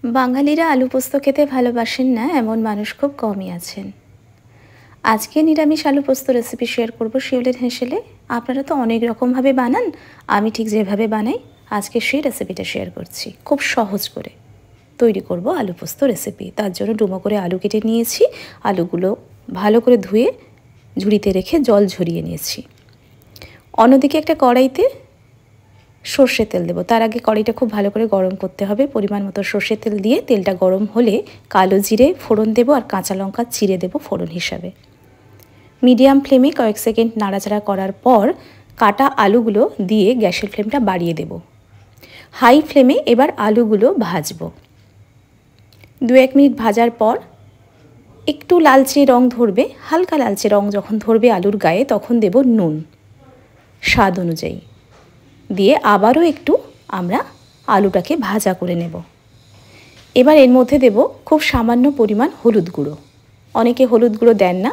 বাঙালিরা আলু পোস্ত খেতে ভালোবাসেন না এমন মানুষ খুব কমই আছেন। আজকে নিরামিষ আলু পোস্ত রেসিপি শেয়ার করব শিউলির হেঁসেলে। আপনারা তো অনেক রকমভাবে বানান, আমি ঠিক যেভাবে বানাই আজকে সেই রেসিপিটা শেয়ার করছি। খুব সহজ করে তৈরি করব আলু পোস্ত রেসিপি। তার জন্য ডুমো করে আলু কেটে নিয়েছি, আলুগুলো ভালো করে ধুয়ে ঝুড়িতে রেখে জল ঝরিয়ে নিয়েছি। অন্যদিকে একটা কড়াইতে সর্ষের তেল দেবো। তার আগে কড়াইটা খুব ভালো করে গরম করতে হবে। পরিমাণ মতো সর্ষের তেল দিয়ে তেলটা গরম হলে কালো জিরে ফোড়ন দেবো আর কাঁচা লঙ্কা চিড়ে দেবো ফোড়ন হিসাবে। মিডিয়াম ফ্লেমে কয়েক সেকেন্ড নাড়াচাড়া করার পর কাটা আলুগুলো দিয়ে গ্যাসের ফ্লেমটা বাড়িয়ে দেব। হাই ফ্লেমে এবার আলুগুলো ভাজবো। 2-1 মিনিট ভাজার পর একটু লালচে রং ধরবে, হালকা লালচে রং যখন ধরবে আলুর গায়ে তখন দেব নুন স্বাদ অনুযায়ী, দিয়ে আবারও একটু আমরা আলুটাকে ভাজা করে নেব। এবার এর মধ্যে দেব খুব সামান্য পরিমাণ হলুদ গুঁড়ো। অনেকে হলুদ গুঁড়ো দেন না,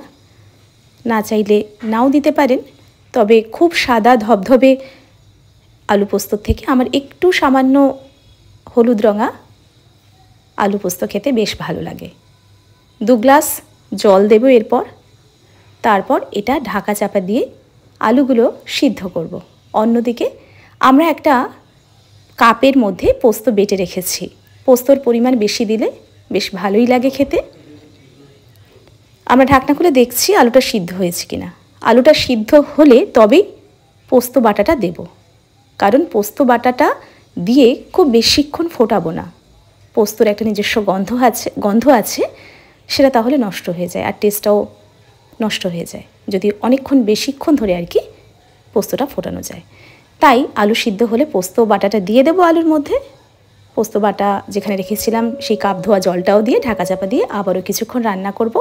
না চাইলে নাও দিতে পারেন, তবে খুব সাদা ধবধবে আলু পোস্তর থেকে আমার একটু সামান্য হলুদ রঙা আলু পোস্ত খেতে বেশ ভালো লাগে। 2 গ্লাস জল দেব এরপর। তারপর এটা ঢাকা চাপা দিয়ে আলুগুলো সিদ্ধ করব। অন্যদিকে আমরা একটা কাপের মধ্যে পোস্ত বেটে রেখেছি। পোস্তর পরিমাণ বেশি দিলে বেশ ভালোই লাগে খেতে। আমরা ঢাকনা খুলে দেখছি আলুটা সিদ্ধ হয়েছে কিনা। আলুটা সিদ্ধ হলে তবেই পোস্ত বাটাটা দেব, কারণ পোস্ত বাটাটা দিয়ে খুব বেশিক্ষণ ফোটাবো না। পোস্তর একটা নিজস্ব গন্ধ আছে, সেটা তাহলে নষ্ট হয়ে যায় আর টেস্টটাও নষ্ট হয়ে যায় যদি অনেকক্ষণ বেশিক্ষণ ধরে আর কি পোস্তটা ফোটানো যায়। তাই আলু সিদ্ধ হলে পোস্ত বাটাটা দিয়ে দেবো আলুর মধ্যে। পোস্ত বাটা যেখানে রেখেছিলাম সেই কাপ ধোয়া জলটাও দিয়ে ঢাকা চাপা দিয়ে আবারও কিছুক্ষণ রান্না করব,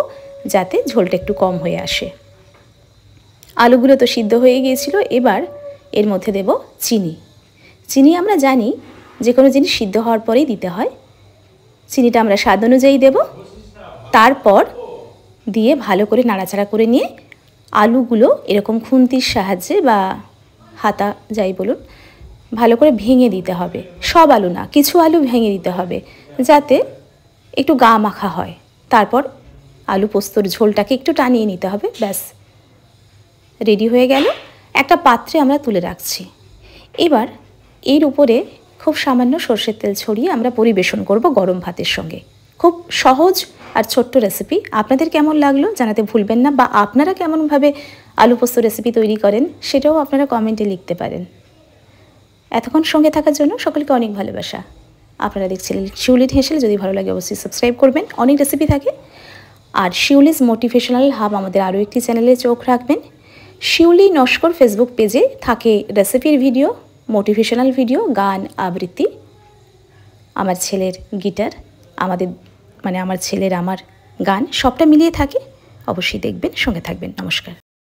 যাতে ঝোলটা একটু কম হয়ে আসে। আলুগুলো তো সিদ্ধ হয়ে গিয়েছিল। এবার এর মধ্যে দেব চিনি। চিনি আমরা জানি যে কোনো জিনিস সিদ্ধ হওয়ার পরেই দিতে হয়। চিনিটা আমরা স্বাদ অনুযায়ী দেব। তারপর দিয়ে ভালো করে নাড়াচাড়া করে নিয়ে আলুগুলো এরকম খুন্তির সাহায্যে বা হাতা যাই বলুন ভালো করে ভেঙে দিতে হবে। সব আলু না, কিছু আলু ভেঙে দিতে হবে যাতে একটু গা মাখা হয়। তারপর আলু পোস্তর ঝোলটাকে একটু টানিয়ে নিতে হবে। ব্যাস রেডি হয়ে গেল। একটা পাত্রে আমরা তুলে রাখছি। এবার এর উপরে খুব সামান্য সর্ষের তেল ছড়িয়ে আমরা পরিবেশন করব গরম ভাতের সঙ্গে। খুব সহজ আর ছোট্ট রেসিপি। আপনাদের কেমন লাগলো জানাতে ভুলবেন না, বা আপনারা কেমনভাবে আলু পোস্ত রেসিপি তৈরি করেন সেটাও আপনারা কমেন্টে লিখতে পারেন। এতক্ষণ সঙ্গে থাকার জন্য সকলকে অনেক ভালোবাসা। আপনারা দেখছিলেন শিউলির হেঁসেল। যদি ভালো লাগে অবশ্যই সাবস্ক্রাইব করবেন, অনেক রেসিপি থাকে। আর শিউলিজ মোটিভেশনাল হাব আমাদের আরও একটি চ্যানেলে চোখ রাখবেন। শিউলি নস্কর ফেসবুক পেজে থাকে রেসিপির ভিডিও, মোটিভেশনাল ভিডিও, গান, আবৃত্তি, আমার ছেলের গিটার, আমার ছেলের আমার গান, সবটা মিলিয়ে থাকে। অবশ্যই দেখবেন, সঙ্গে থাকবেন। নমস্কার।